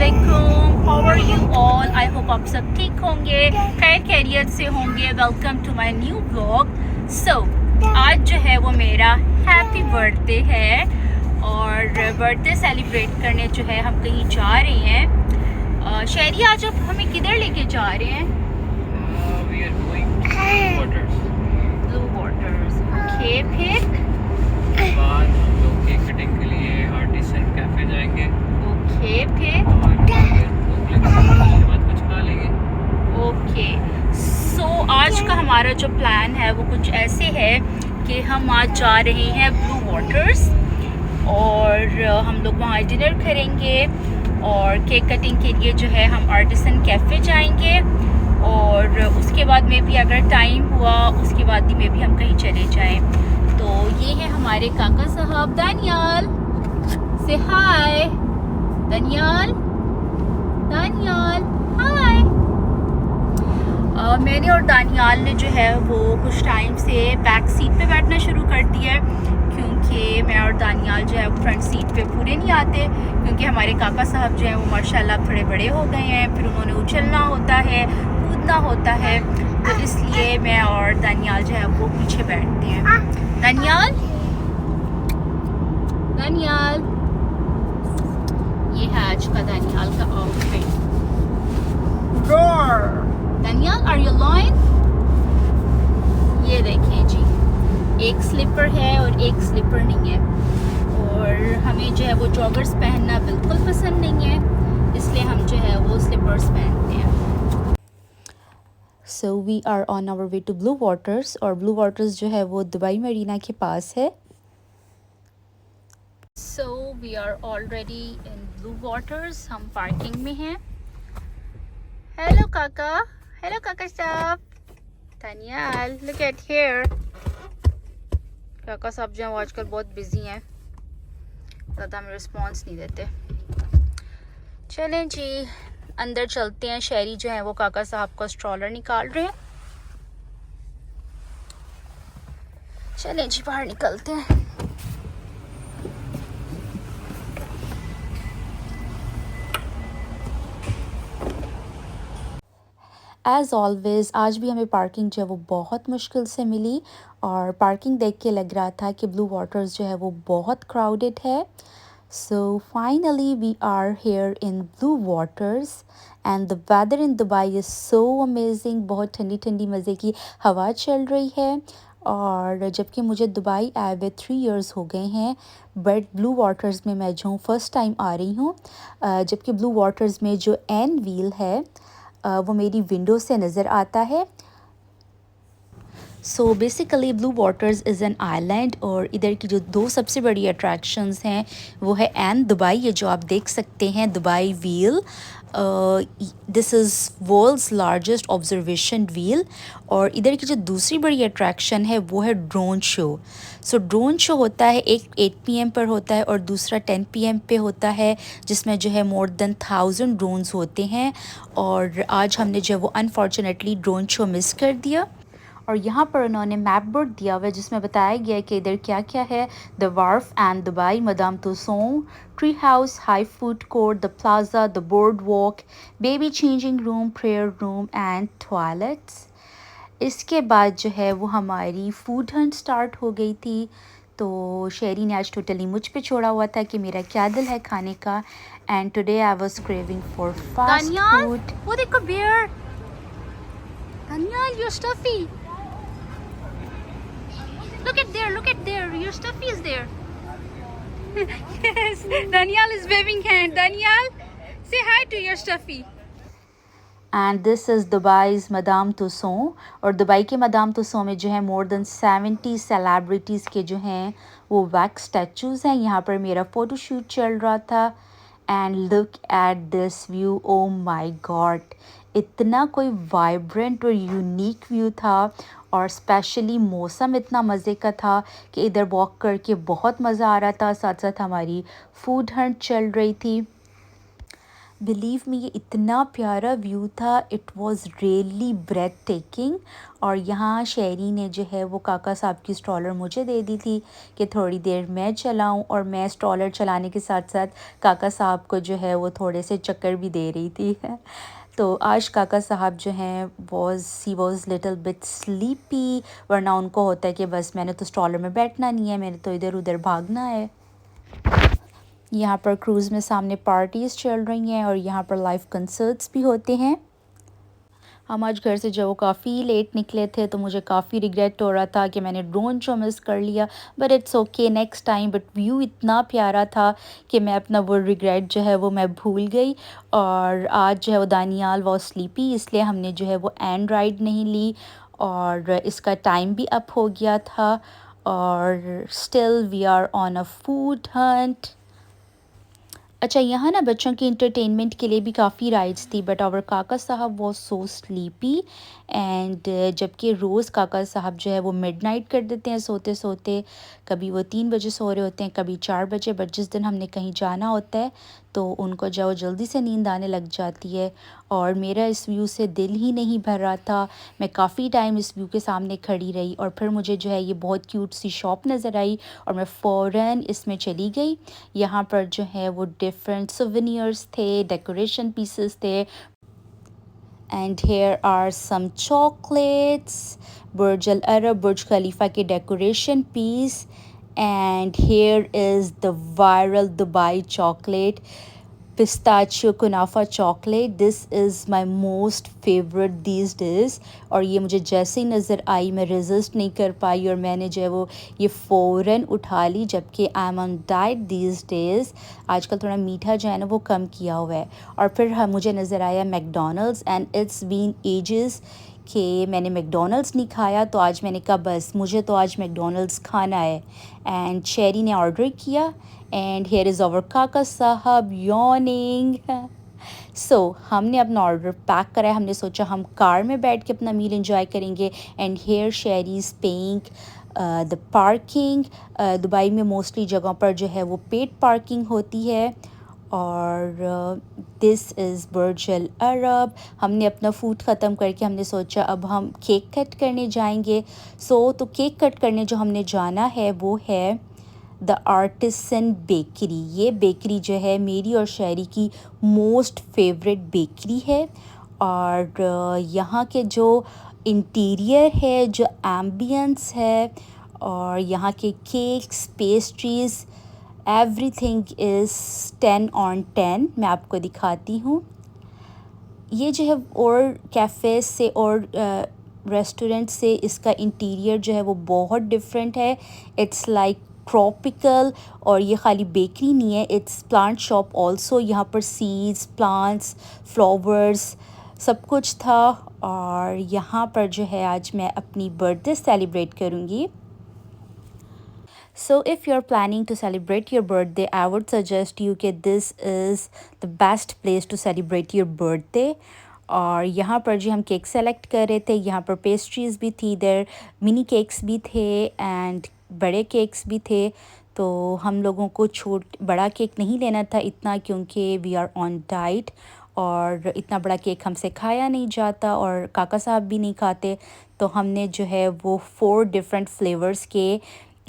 अस्सलामुअलैकुम, how are you all. I hope आप सब ठीक होंगे, खैर खैरियत से होंगे। Welcome to my new vlog. So आज जो है वो मेरा हैप्पी बर्थडे है और बर्थडे सेलिब्रेट करने जो है हम कहीं जा रहे हैं। शहरी आज आप हमें किधर लेके जा रहे हैं? We are going to Blue Waters. Blue waters. Okay, फिर बाद हम लोग केक कटिंग के लिए आर्टिसन कैफे जाएंगे ओके, फिर और फिर भूख लगी तो उसके बाद कुछ खा लेंगे। ओके। सो आज का हमारा जो प्लान है वो कुछ ऐसे है कि हम आज जा रहे हैं ब्लू वाटर्स और हम लोग वहाँ डिनर करेंगे और केक कटिंग के लिए जो है हम आर्टिसन कैफ़े जाएंगे और उसके बाद में भी अगर टाइम हुआ उसके बाद में भी हम कहीं चले जाएं। तो ये है हमारे काका साहब दानियाल। से हाय दानियाल, दानियाल हाय। मैंने और दानियाल ने जो है वो कुछ टाइम से बैक सीट पे बैठना शुरू कर दिया है क्योंकि मैं और दानियाल जो है वो फ्रंट सीट पे पूरे नहीं आते क्योंकि हमारे काका साहब जो है वो माशाल्लाह थोड़े बड़े हो गए हैं, फिर उन्होंने उछलना होता है, कूदना होता है, तो इसलिए मैं और दानियाल जो है वो पीछे बैठते हैं। दानियाल, दानियाल, ये है आज का दानियाल का outfit. Roar Daniyal, are you line? ये देखें जी, एक स्लीपर है और एक स्लीपर नहीं है और हमें जो है वो जॉगर्स पहनना बिल्कुल पसंद नहीं है, इसलिए हम जो है वो स्लीपर्स पहनते हैं। So we are on our way to Blue Waters और ब्लू वाटर्स जो है वो दुबई मरीना के पास है। So we are already in Blue Waters, हम पार्किंग में हैं। हेलो काका, हेलो काका साहब। Daniyal, look at here. काका साहब जो हैं वो आजकल बहुत बिजी हैं, ज़्यादा हमें रिस्पॉन्स नहीं देते। चलें जी अंदर चलते हैं। शहरी जो है वो काका साहब का स्ट्रॉलर निकाल रहे हैं। चलें जी बाहर निकलते हैं। एज़ ऑलवेज़ आज भी हमें पार्किंग जो है वो बहुत मुश्किल से मिली और पार्किंग देख के लग रहा था कि ब्लू वाटर्स जो है वो बहुत क्राउडेड है। So finally we are here in Blue Waters and the weather in Dubai is so amazing. बहुत ठंडी ठंडी मज़े की हवा चल रही है और जबकि मुझे दुबई आए हुए 3 इयर्स हो गए हैं, बट ब्लू वाटर्स में मैं जो फ़र्स्ट टाइम आ रही हूँ। जबकि ब्लू वाटर्स में जो एन व्हील है वो मेरी विंडो से नज़र आता है। So basically blue waters is an island और इधर की जो दो सबसे बड़ी अट्रैक्शंस हैं वो है एन दुबई, ये जो आप देख सकते हैं Dubai wheel. This is world's largest observation wheel और इधर की जो दूसरी बड़ी अट्रैक्शन है वो है ड्रोन शो। सो ड्रोन शो होता है, एक 8 PM पर होता है और दूसरा 10 PM पे होता है, जिसमें जो है मोर देन 1000 ड्रोन्स होते हैं और आज हमने जो है वो अनफॉर्चुनेटली ड्रोन शो मिस कर दिया। और यहाँ पर उन्होंने मैप बोर्ड दिया हुआ है जिसमें बताया गया है कि इधर क्या क्या है। The wharf and Dubai, Madame Tussauds, tree house, high food court, the plaza, the board walk, baby changing room, prayer room and toilets. इसके बाद जो है वो हमारी फूड हंट स्टार्ट हो गई थी। तो शेरी ने आज टोटली मुझ पे छोड़ा हुआ था कि मेरा क्या दिल है खाने का, and today I was craving for fast food. वो देखो bear, Daniyal your stuffy, look at there, your stuffy is there. Yes, Daniel is waving hand. Daniel, say hi to your stuffy. And this is Dubai's Madame Tussauds और Dubai के madam तुसों में जो है more than 70 celebrities के जो हैं वो wax statues हैं। यहाँ पर मेरा फ़ोटोशूट चल रहा था and look at this view, O my God, इतना कोई वाइब्रेंट और यूनिक व्यू था और स्पेशली मौसम इतना मज़े का था कि इधर वॉक करके बहुत मज़ा आ रहा था। साथ साथ हमारी फूड हंट चल रही थी। बिलीव मी ये इतना प्यारा व्यू था, it was really breathtaking. और यहाँ शेरी ने जो है वो काका साहब की स्ट्रॉलर मुझे दे दी थी कि थोड़ी देर मैं चलाऊं, और मैं स्ट्रॉलर चलाने के साथ साथ काका साहब को जो है वो थोड़े से चक्कर भी दे रही थी। तो आज काका साहब जो हैं he was little bit sleepy, वरना उनको होता है कि बस मैंने तो स्ट्रॉलर में बैठना नहीं है, मैंने तो इधर उधर भागना है। यहाँ पर क्रूज़ में सामने पार्टीज़ चल रही हैं और यहाँ पर लाइव कंसर्ट्स भी होते हैं। हम आज घर से जो वो काफ़ी लेट निकले थे, तो मुझे काफ़ी रिग्रेट हो रहा था कि मैंने ड्रोन शो मिस कर लिया, but it's okay next time. But view इतना प्यारा था कि मैं अपना वो रिग्रेट जो है वो मैं भूल गई। और आज जो है वो दानियाल वो स्लीपी, इसलिए हमने जो है वो एंड राइड नहीं ली, और इसका टाइम भी अप हो गया था। और still we are on a food hunt. अच्छा, यहाँ ना बच्चों के इंटरटेनमेंट के लिए भी काफ़ी राइड्स थी, बट आवर काका साहब वॉज सो स्लीपी। एंड जबकि रोज़ काका साहब जो है वो मिडनाइट कर देते हैं सोते सोते। कभी वो 3 बजे सो रहे होते हैं, कभी 4 बजे, बट जिस दिन हमने कहीं जाना होता है तो उनको जो जल्दी से नींद आने लग जाती है। और मेरा इस व्यू से दिल ही नहीं भर रहा था। मैं काफ़ी टाइम इस व्यू के सामने खड़ी रही, और फिर मुझे जो है ये बहुत क्यूट सी शॉप नज़र आई और मैं फ़ौरन इसमें चली गई। यहाँ पर जो है वो डिफरेंट सोवेनियर्स थे, डेकोरेशन पीसेस थे। And here are some chocolates, Burj Al Arab, Burj Khalifa के decoration piece. And here is the viral Dubai chocolate, pistachio kunafa chocolate. This is my most favourite these days. और ये मुझे जैसे ही नज़र आई मैं resist नहीं कर पाई, और मैंने जो है वो ये फ़ौरन उठा ली, जबकि I am on diet these days. आजकल थोड़ा मीठा जो है ना वो कम किया हुआ है। और फिर मुझे नज़र आया McDonald's, and it's been ages कि मैंने मैकडोनल्ड्स नहीं खाया, तो आज मैंने कहा बस मुझे तो आज मैकडोनल्ड्स खाना है। एंड शेरी ने ऑर्डर किया, एंड हेयर इज़ आवर काका साहब यॉर्निंग। सो हमने अपना ऑर्डर पैक करा है, हमने सोचा हम कार में बैठ के अपना मील एंजॉय करेंगे। And hair Sheri is paying the parking. Dubai में मोस्टली जगहों पर जो है वो पेड पार्किंग होती है। और दिस इज़ बुर्ज अल अरब। हमने अपना फ़ूड ख़त्म करके हमने सोचा अब हम केक कट करने जाएंगे। तो केक कट करने जो हमने जाना है वो है द आर्टिसन बेकरी। ये बेकरी जो है मेरी और शेरी की मोस्ट फेवरेट बेकरी है। और यहाँ के जो इंटीरियर है, जो एम्बियंस है, और यहाँ के cakes, pastries, everything is 10 on 10। मैं आपको दिखाती हूँ। ये जो है और कैफ़े से और रेस्टोरेंट से इसका इंटीरियर जो है वो बहुत डिफरेंट है। It's like tropical. और ये खाली बेकरी नहीं है, इट्स प्लांट शॉप ऑल्सो। यहाँ पर सीड्स, प्लांट्स, फ्लावर्स सब कुछ था। और यहाँ पर जो है आज मैं अपनी बर्थडे सेलिब्रेट करूँगी। So if you're planning to celebrate your birthday, I would suggest you that this is the best place to celebrate your birthday. और यहाँ पर जो हम केक सेलेक्ट कर रहे थे, यहाँ पर पेस्ट्रीज़ भी थी, इधर मिनी केक्स भी थे एंड बड़े केक्स भी थे। तो हम लोगों को बड़ा केक नहीं लेना था इतना, क्योंकि वी आर ऑन डाइट और इतना बड़ा केक हमसे खाया नहीं जाता, और काका साहब भी नहीं खाते। तो हमने जो है वो 4 डिफरेंट फ्लेवर्स के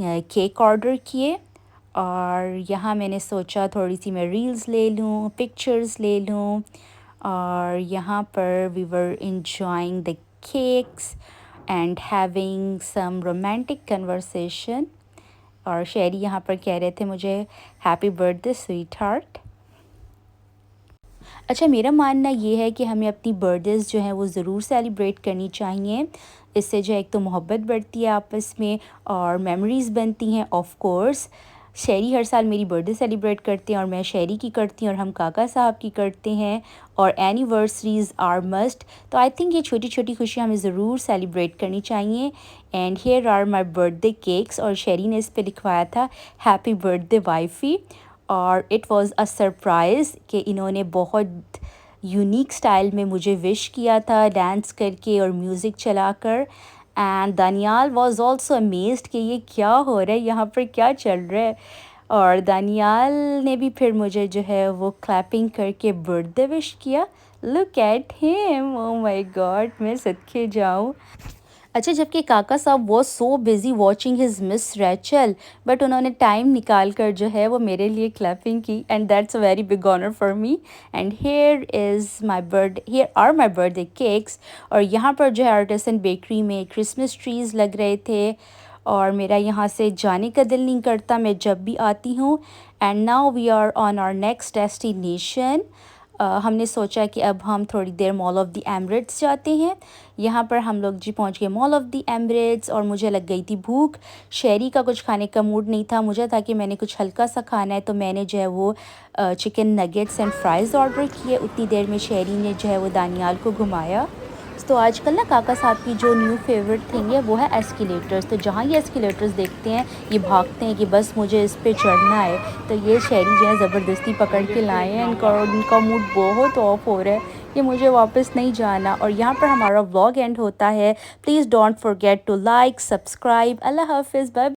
केक ऑर्डर किए। और यहाँ मैंने सोचा थोड़ी सी मैं रील्स ले लूँ, पिक्चर्स ले लूँ। और यहाँ पर we were enjoying the cakes and having some romantic conversation. और शेरी यहाँ पर कह रहे थे मुझे हैप्पी बर्थडे स्वीट हार्ट। अच्छा, मेरा मानना ये है कि हमें अपनी बर्थडेज़ जो हैं वो ज़रूर सेलिब्रेट करनी चाहिए। इससे जो है एक तो मोहब्बत बढ़ती है आपस में और मेमोरीज़ बनती हैं। ऑफ़ कोर्स शेरी हर साल मेरी बर्थडे सेलिब्रेट करते हैं और मैं शेरी की करती हूँ और हम काका साहब की करते हैं, और एनिवर्सरीज़ आर मस्ट। तो आई थिंक ये छोटी छोटी खुशियाँ हमें ज़रूर सेलिब्रेट करनी चाहिए। And here are my birthday cakes, और शेरी ने इस पर लिखवाया था हैप्पी बर्थडे वाइफ़ी। और इट वाज़ अ सरप्राइज़ कि इन्होंने बहुत यूनिक स्टाइल में मुझे विश किया था, डांस करके और म्यूज़िक चलाकर। And Daniyal was also amazed कि ये क्या हो रहा है, यहाँ पर क्या चल रहा है। और दानियाल ने भी फिर मुझे जो है वो क्लैपिंग करके बर्थडे विश किया। Look at him, oh my God, मैं सदके जाऊँ। अच्छा, जबकि काका साहब was so busy watching his Miss Rachel, but उन्होंने टाइम निकाल कर जो है वो मेरे लिए क्लैपिंग की, and that's a very big honour for me. And here are my birthday cakes. और यहाँ पर जो है आर्टिसन बेकरी में क्रिसमस ट्रीज़ लग रहे थे, और मेरा यहाँ से जाने का दिल नहीं करता, मैं जब भी आती हूँ। And now we are on our next destination. हमने सोचा कि अब हम थोड़ी देर मॉल ऑफ़ द एमिरेट्स जाते हैं। यहाँ पर हम लोग जी पहुँच गए मॉल ऑफ़ द एमिरेट्स, और मुझे लग गई थी भूख। शहरी का कुछ खाने का मूड नहीं था मुझे, था कि मैंने कुछ हल्का सा खाना है, तो मैंने जो है वो chicken nuggets and fries order किए। उतनी देर में शहरी ने जो है वो दानियाल को घुमाया। तो आजकल ना काका साहब की जो न्यू फेवरेट थिंग है वो है एस्केलेटर्स। तो जहाँ ये एस्केलेटर्स देखते हैं ये भागते हैं कि बस मुझे इस पे चढ़ना है। तो ये शहरी जो है ज़बरदस्ती पकड़ के लाए हैं, इनका मूड बहुत ऑफ हो रहा है कि मुझे वापस नहीं जाना। और यहाँ पर हमारा व्लॉग एंड होता है। Please don't forget to like, subscribe. अल्लाह हाफिज़, बाय।